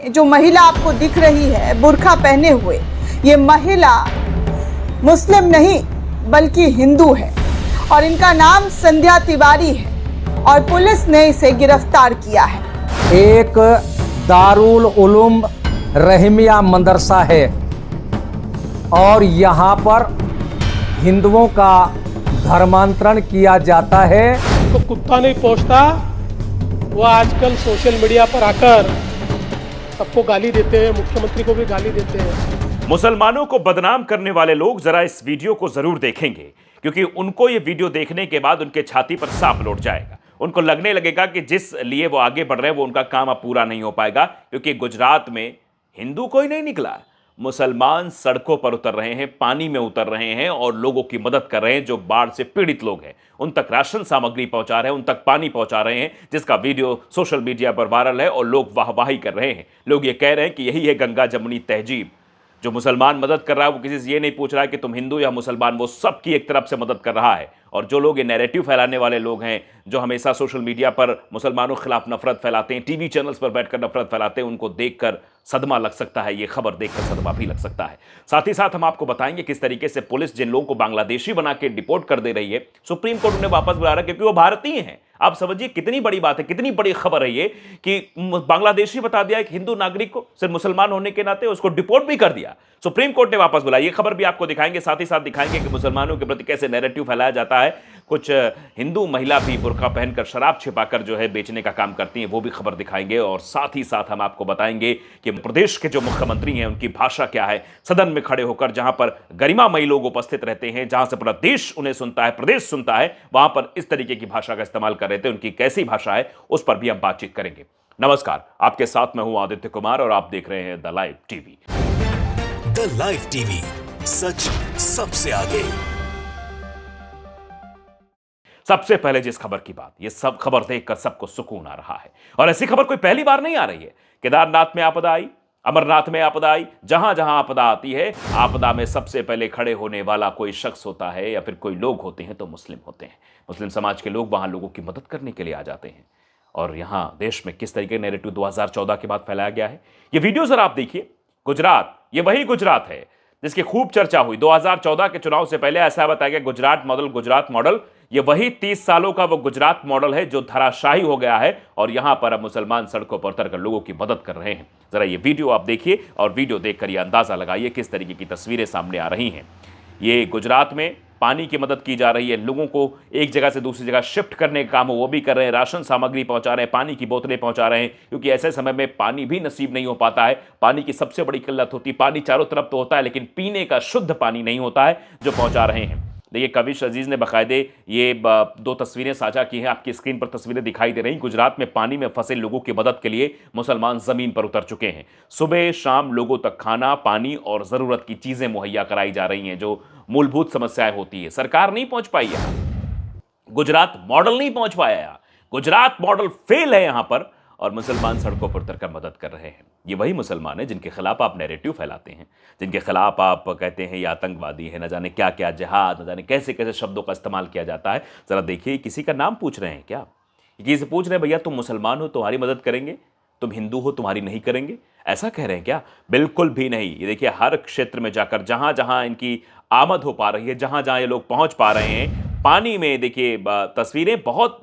में जो महिला आपको दिख रही है बुर्का पहने हुए, ये महिला मुस्लिम नहीं बल्कि हिंदू है और इनका नाम संध्या तिवारी है और पुलिस ने इसे गिरफ्तार किया है। एक दारुल उलूम रहमिया मदरसा है और यहाँ पर हिंदुओं का धर्मांतरण किया जाता है। तो कुत्ता नहीं पहुँचता, वो आजकल सोशल मीडिया पर आकर सबको गाली देते हैं, मुख्यमंत्री को भी गाली देते हैं। मुसलमानों को बदनाम करने वाले लोग जरा इस वीडियो को जरूर देखेंगे, क्योंकि उनको ये वीडियो देखने के बाद उनके छाती पर सांप लौट जाएगा। उनको लगने लगेगा कि जिस लिए वो आगे बढ़ रहे हैं वो उनका काम अब पूरा नहीं हो पाएगा, क्योंकि गुजरात में हिंदू कोई नहीं निकला, मुसलमान सड़कों पर उतर रहे हैं, पानी में उतर रहे हैं और लोगों की मदद कर रहे हैं। जो बाढ़ से पीड़ित लोग हैं उन तक राशन सामग्री पहुंचा रहे हैं, उन तक पानी पहुंचा रहे हैं, जिसका वीडियो सोशल मीडिया पर वायरल है और लोग वाहवाही कर रहे हैं। लोग ये कह रहे हैं कि यही है गंगा जमुनी तहजीब। जो मुसलमान मदद कर रहा है वो किसी से ये नहीं पूछ रहा है कि तुम हिंदू या मुसलमान, वो सबकी एक तरफ से मदद कर रहा है। और जो लोग ये नैरेटिव फैलाने वाले लोग हैं, जो हमेशा सोशल मीडिया पर मुसलमानों के खिलाफ नफरत फैलाते हैं, टीवी चैनल्स पर बैठकर नफरत फैलाते हैं, उनको देखकर सदमा लग सकता है, ये खबर देखकर सदमा भी लग सकता है। साथ ही साथ हम आपको बताएंगे किस तरीके से पुलिस जिन लोगों को बांग्लादेशी बना के डिपोर्ट कर दे रही है, सुप्रीम कोर्ट उन्हें वापस बुला रहा है क्योंकि वो भारतीय हैं। आप समझिए कितनी बड़ी बात है, कितनी बड़ी खबर है ये कि बांग्लादेशी बता दिया एक हिंदू नागरिक को, सिर्फ मुसलमान होने के नाते उसको डिपोर्ट भी कर दिया, सुप्रीम कोर्ट ने वापस बुलाया। ये खबर भी आपको दिखाएंगे, साथ ही साथ दिखाएंगे कि मुसलमानों के प्रति कैसे नैरेटिव फैलाया जाता है। कुछ हिंदू महिला भी बुर्का पहनकर शराब छिपाकर जो है बेचने का काम करती हैं, वो भी खबर दिखाएंगे। और साथ ही साथ हम आपको बताएंगे कि प्रदेश के जो मुख्यमंत्री हैं उनकी भाषा क्या है, सदन में खड़े होकर जहां पर गरिमामयी लोग उपस्थित रहते हैं, जहां से पूरा देश उन्हें सुनता है, प्रदेश सुनता है, वहां पर इस तरीके की भाषा का इस्तेमाल कर रहे थे। उनकी कैसी भाषा है उस पर भी हम बातचीत करेंगे। नमस्कार, आपके साथ मैं हूं आदित्य कुमार और आप देख रहे हैं the live TV. The live TV, सच सबसे आगे। सबसे पहले जिस खबर की बात, ये सब खबर देखकर सबको सुकून आ रहा है और ऐसी खबर कोई पहली बार नहीं आ रही है। केदारनाथ में आपदा आई, अमरनाथ में आपदा आई, जहां जहां आपदा आती है, आपदा में सबसे पहले खड़े होने वाला कोई शख्स होता है या फिर कोई लोग होते हैं तो मुस्लिम होते हैं। मुस्लिम समाज के लोग वहां लोगों की मदद करने के लिए आ जाते हैं। और यहां देश में किस तरीके नैरेटिव 2014 के बाद फैलाया गया है, ये वीडियो जरा आप देखिए। गुजरात, ये वही गुजरात है जिसकी खूब चर्चा हुई 2014 के चुनाव से पहले। ऐसा बताया गया गुजरात मॉडल, ये वही 30 सालों का वो गुजरात मॉडल है जो धराशायी हो गया है और यहां पर अब मुसलमान सड़कों पर उतरकर लोगों की मदद कर रहे हैं। जरा ये वीडियो आप देखिए और वीडियो देखकर ये अंदाजा लगाइए किस तरीके की तस्वीरें सामने आ रही हैं। ये गुजरात में पानी की मदद की जा रही है, लोगों को एक जगह से दूसरी जगह शिफ्ट करने का काम वो भी कर रहे हैं, राशन सामग्री पहुंचा रहे हैं, पानी की बोतलें पहुंचा रहे हैं, क्योंकि ऐसे समय में पानी भी नसीब नहीं हो पाता है। पानी की सबसे बड़ी किल्लत होती है। पानी चारों तरफ तो होता है लेकिन पीने का शुद्ध पानी नहीं होता है, जो पहुंचा रहे हैं। देखिए, कविश अजीज ने बाकायदे ये 2 तस्वीरें साझा की हैं, आपकी स्क्रीन पर तस्वीरें दिखाई दे रही। गुजरात में पानी में फंसे लोगों की मदद के लिए मुसलमान जमीन पर उतर चुके हैं। सुबह शाम लोगों तक खाना, पानी और जरूरत की चीजें मुहैया कराई जा रही हैं। जो मूलभूत समस्याएं होती है, सरकार नहीं पहुंच पाई है, गुजरात मॉडल नहीं पहुंच पाया है, गुजरात मॉडल फेल है यहां पर, और मुसलमान सड़कों पर उतरकर मदद कर रहे हैं। ये वही मुसलमान है जिनके खिलाफ आप नैरेटिव फैलाते हैं, जिनके खिलाफ आप कहते हैं ये आतंकवादी है, न जाने क्या क्या जिहाद, न जाने कैसे कैसे शब्दों का इस्तेमाल किया जाता है। जरा देखिए, किसी का नाम पूछ रहे हैं क्या? किसी से पूछ रहे हैं भैया तुम मुसलमान हो तुम्हारी मदद करेंगे, तुम हिंदू हो तुम्हारी नहीं करेंगे, ऐसा कह रहे हैं क्या? बिल्कुल भी नहीं। ये देखिए, हर क्षेत्र में जाकर जहां जहां इनकी आमद हो पा रही है, जहां जहां ये लोग पहुंच पा रहे हैं, पानी में देखिए तस्वीरें बहुत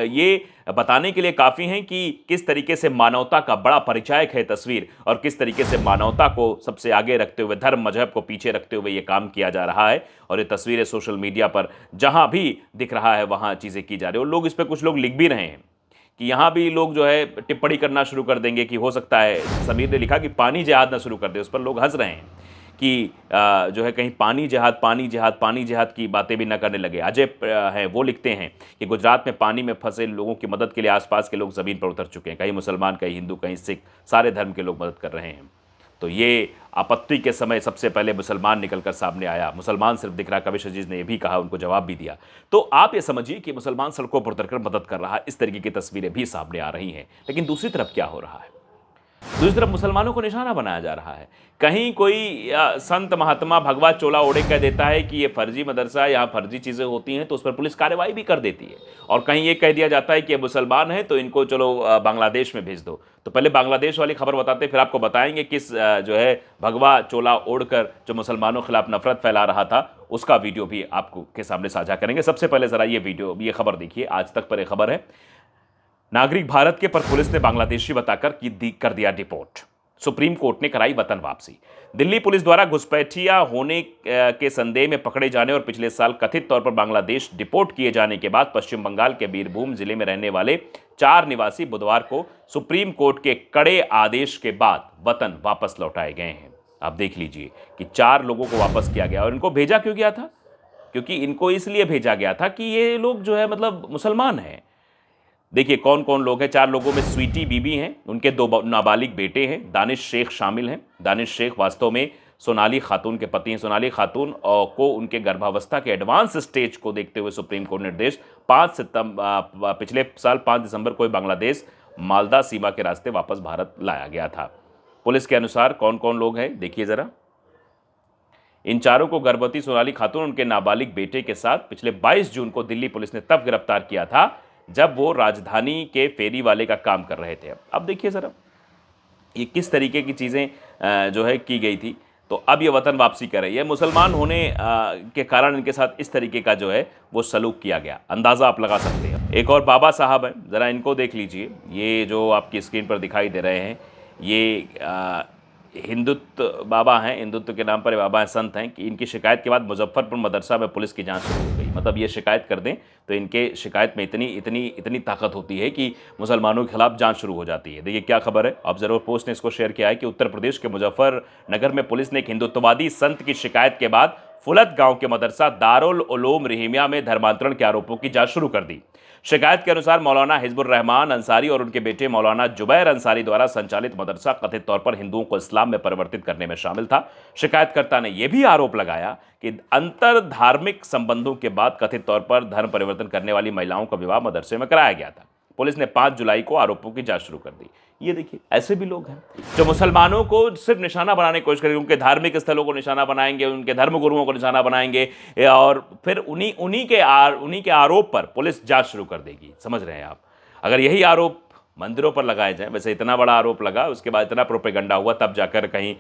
ये बताने के लिए काफ़ी हैं कि किस तरीके से मानवता का बड़ा परिचायक है तस्वीर, और किस तरीके से मानवता को सबसे आगे रखते हुए, धर्म मजहब को पीछे रखते हुए ये काम किया जा रहा है। और ये तस्वीरें सोशल मीडिया पर जहां भी दिख रहा है वहां चीज़ें की जा रही है। और लोग इस पर कुछ लोग लिख भी रहे हैं कि यहाँ भी लोग जो है टिप्पणी करना शुरू कर देंगे कि हो सकता है, समीर ने लिखा कि पानी जिहाद ना शुरू कर दे। उस पर लोग हंस रहे हैं कि जो है कहीं पानी जिहाद की बातें भी ना करने लगे। अजय हैं, वो लिखते हैं कि गुजरात में पानी में फंसे लोगों की मदद के लिए आसपास के लोग ज़मीन पर उतर चुके हैं, कहीं मुसलमान, कहीं हिंदू, कहीं सिख, सारे धर्म के लोग मदद कर रहे हैं। तो ये आपत्ति के समय सबसे पहले मुसलमान निकलकर सामने आया। मुसलमान सिर्फ दिख रहा, कविश अजीज ने यह भी कहा, उनको जवाब भी दिया। तो आप ये समझिए कि मुसलमान सड़कों पर उतरकर मदद कर रहा है, इस तरीके की तस्वीरें भी सामने आ रही हैं। लेकिन दूसरी तरफ क्या हो रहा है? दूसरी तरफ मुसलमानों को निशाना बनाया जा रहा है। कहीं कोई संत महात्मा भगवा चोला ओढ़े कह देता है कि ये फर्जी मदरसा, यहाँ फर्जी चीज़ें होती हैं, तो उस पर पुलिस कार्रवाई भी कर देती है। और कहीं ये कह दिया जाता है कि ये मुसलमान है तो इनको चलो बांग्लादेश में भेज दो। तो पहले बांग्लादेश वाली खबर बताते, फिर आपको बताएंगे किस जो है भगवा चोला ओढ़कर जो मुसलमानों के खिलाफ नफरत फैला रहा था, उसका वीडियो भी आपको के सामने साझा करेंगे। सबसे पहले ज़रा ये खबर देखिए, आज तक पर एक खबर है। नागरिक भारत के पर पुलिस ने बांग्लादेशी बताकर कर दिया डिपोर्ट। सुप्रीम कोर्ट ने कराई वतन वापसी। दिल्ली पुलिस द्वारा घुसपैठिया होने के संदेह में पकड़े जाने और पिछले साल कथित तौर पर बांग्लादेश डिपोर्ट किए जाने के बाद पश्चिम बंगाल के बीरभूम जिले में रहने वाले 4 निवासी बुधवार को सुप्रीम कोर्ट के कड़े आदेश के बाद वतन वापस लौटाए गए हैं। आप देख लीजिए कि 4 लोगों को वापस किया गया। और इनको भेजा क्यों गया था? क्योंकि इनको इसलिए भेजा गया था कि ये लोग जो है मतलब मुसलमान हैं। देखिए कौन कौन लोग हैं। 4 लोगों में स्वीटी बीबी हैं, उनके 2 नाबालिग बेटे हैं, दानिश शेख शामिल हैं। दानिश शेख वास्तव में सोनाली खातून के पति हैं। सोनाली खातून को उनके गर्भावस्था के एडवांस स्टेज को देखते हुए सुप्रीम कोर्ट निर्देश पिछले साल 5 दिसंबर को बांग्लादेश मालदा सीमा के रास्ते वापस भारत लाया गया था। पुलिस के अनुसार कौन कौन लोग हैं देखिए जरा। इन 4 को गर्भवती सोनाली खातून उनके नाबालिग बेटे के साथ पिछले 22 जून को दिल्ली पुलिस ने तब गिरफ्तार किया था जब वो राजधानी के फेरी वाले का काम कर रहे थे। अब देखिए जरा ये किस तरीके की चीज़ें जो है की गई थी। तो अब ये वतन वापसी कर रही है। मुसलमान होने के कारण इनके साथ इस तरीके का जो है वो सलूक किया गया, अंदाज़ा आप लगा सकते हैं। एक और बाबा साहब हैं, ज़रा इनको देख लीजिए। ये जो आपकी स्क्रीन पर दिखाई दे रहे हैं ये हिंदुत्व बाबा हैं, हिंदुत्व के नाम पर बाबा हैं, संत हैं कि इनकी शिकायत के बाद मुजफ्फरपुर मदरसा में पुलिस की जांच शुरू हो गई। मतलब ये शिकायत कर दें तो इनके शिकायत में इतनी ताकत होती है कि मुसलमानों के खिलाफ जांच शुरू हो जाती है। देखिए क्या खबर है, ऑब्जर्वर पोस्ट ने इसको शेयर किया है कि उत्तर प्रदेश के मुजफ्फरनगर में पुलिस ने एक हिंदुत्ववादी संत की शिकायत के बाद फुलत गांव के मदरसा दारुल उलूम रहीमिया में धर्मांतरण के आरोपों की जांच शुरू कर दी। शिकायत के अनुसार मौलाना हिजबुर रहमान अंसारी और उनके बेटे मौलाना जुबैर अंसारी द्वारा संचालित मदरसा कथित तौर पर हिंदुओं को इस्लाम में परिवर्तित करने में शामिल था। शिकायतकर्ता ने यह भी आरोप लगाया कि अंतर धार्मिक संबंधों के बाद कथित तौर पर धर्म परिवर्तन करने वाली महिलाओं का विवाह मदरसे में कराया गया था। पुलिस ने 5 जुलाई को आरोपों की जांच शुरू कर दी। ये देखिए ऐसे भी लोग हैं जो मुसलमानों को सिर्फ निशाना बनाने की कोशिश करेंगे, उनके धार्मिक स्थलों को निशाना बनाएंगे, उनके धर्म गुरुओं को निशाना बनाएंगे और फिर उन्हीं के आरोप पर पुलिस जांच शुरू कर देगी। समझ रहे हैं आप? अगर यही आरोप मंदिरों पर लगाए जाएं, वैसे इतना बड़ा आरोप लगा, उसके बाद इतना प्रोपेगेंडा हुआ, तब जाकर कहीं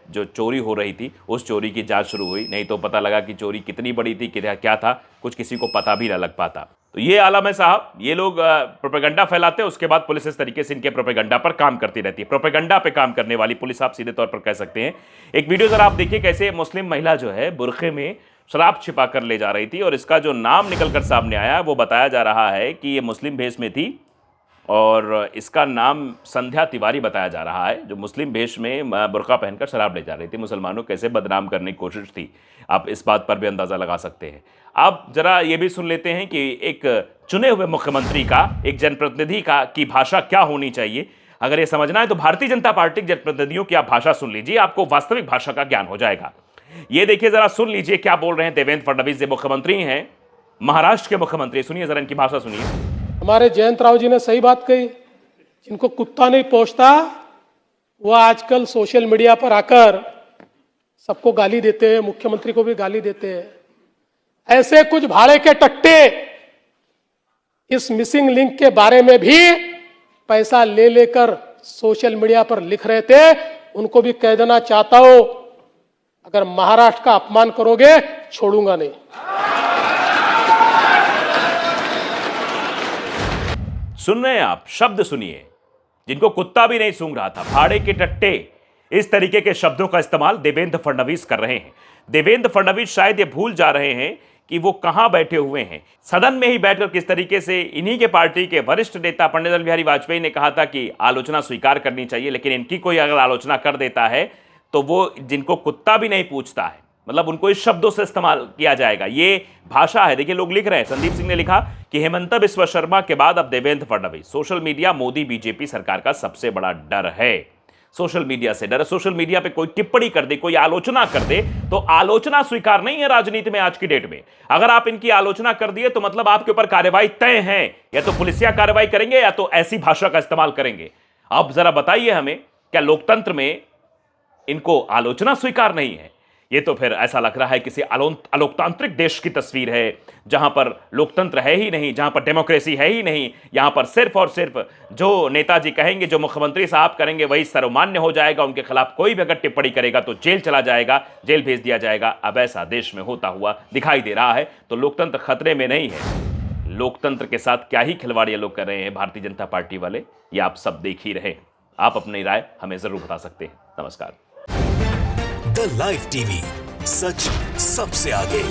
जो चोरी हो रही थी उस चोरी की जांच शुरू हुई। नहीं तो पता लगा कि चोरी कितनी बड़ी थी, क्या था, कुछ किसी को पता भी ना लग पाता। तो ये आलम है साहब, ये लोग प्रोपेगेंडा फैलाते हैं, उसके बाद पुलिस इस तरीके से इनके प्रोपेगेंडा पर काम करती रहती है। प्रोपेगेंडा पे काम करने वाली पुलिस आप सीधे तौर पर कह सकते हैं। एक वीडियो जरा आप देखिए कैसे मुस्लिम महिला जो है बुरखे में शराब छिपा कर ले जा रही थी और इसका जो नाम निकल कर सामने आया वो बताया जा रहा है कि ये मुस्लिम भेष में थी और इसका नाम संध्या तिवारी बताया जा रहा है, जो मुस्लिम भेष में बुर्का पहनकर शराब ले जा रही थी। मुसलमानों को कैसे बदनाम करने की कोशिश थी, आप इस बात पर भी अंदाज़ा लगा सकते हैं। अब जरा ये भी सुन लेते हैं कि एक चुने हुए मुख्यमंत्री का, एक जनप्रतिनिधि की भाषा क्या होनी चाहिए। अगर ये समझना है तो भारतीय जनता पार्टी के जनप्रतिनिधियों की आप भाषा सुन लीजिए, आपको वास्तविक भाषा का ज्ञान हो जाएगा। ये देखिए जरा, सुन लीजिए क्या बोल रहे हैं देवेंद्र फडणवीस, जो मुख्यमंत्री हैं, महाराष्ट्र के मुख्यमंत्री। सुनिए जरा, इनकी भाषा सुनिए। हमारे जयंत राव जी ने सही बात कही, जिनको कुत्ता नहीं पहुंचता वो आजकल सोशल मीडिया पर आकर सबको गाली देते हैं, मुख्यमंत्री को भी गाली देते हैं। ऐसे कुछ भाड़े के टट्टे इस मिसिंग लिंक के बारे में भी पैसा ले लेकर सोशल मीडिया पर लिख रहे थे, उनको भी कह देना चाहता हूं, अगर महाराष्ट्र का अपमान करोगे छोड़ूंगा नहीं। सुन रहे हैं आप, शब्द सुनिए, जिनको कुत्ता भी नहीं सूंघ रहा था। भाड़े के टट्टे, इस तरीके के शब्दों का इस्तेमाल देवेंद्र फडणवीस कर रहे हैं। देवेंद्र फडणवीस शायद ये भूल जा रहे हैं कि वो कहां बैठे हुए हैं। सदन में ही बैठकर किस तरीके से इन्हीं के पार्टी के वरिष्ठ नेता पंडित अटल बिहारी वाजपेयी ने कहा था कि आलोचना स्वीकार करनी चाहिए, लेकिन इनकी कोई अगर आलोचना कर देता है तो वो जिनको कुत्ता भी नहीं पूछता है, मतलब उनको इस शब्दों से इस्तेमाल किया जाएगा। ये भाषा है। देखिए लोग लिख रहे हैं, संदीप सिंह ने लिखा कि हेमंत बिस्वा शर्मा के बाद अब Devendra Fadnavis. Social media Modi BJP सरकार का सबसे बड़ा डर है। सोशल मीडिया से डर है। सोशल मीडिया पे कोई टिप्पणी कर दे, कोई आलोचना कर दे, तो आलोचना स्वीकार नहीं है राजनीति में आज की डेट में। अगर आप इनकी आलोचना कर दिए तो मतलब आपके ऊपर कार्रवाई तय है, या तो पुलिसिया कार्रवाई करेंगे या तो ऐसी भाषा का इस्तेमाल करेंगे। अब जरा बताइए हमें, क्या लोकतंत्र में इनको आलोचना स्वीकार नहीं है? ये तो फिर ऐसा लग रहा है किसी अलोकतांत्रिक देश की तस्वीर है, जहां पर लोकतंत्र है ही नहीं, जहां पर डेमोक्रेसी है ही नहीं। यहां पर सिर्फ और सिर्फ जो नेताजी कहेंगे, जो मुख्यमंत्री साहब करेंगे, वही सर्वमान्य हो जाएगा। उनके खिलाफ कोई भी अगर टिप्पणी करेगा तो जेल चला जाएगा, जेल भेज दिया जाएगा। अब ऐसा देश में होता हुआ दिखाई दे रहा है। तो लोकतंत्र खतरे में नहीं है। लोकतंत्र के साथ क्या ही खिलवाड़ ये लोग कर रहे हैं भारतीय जनता पार्टी वाले, ये आप सब देख ही रहे। आप अपनी राय हमें जरूर बता सकते हैं। नमस्कार। द लाइव टीवी, सच सबसे आगे।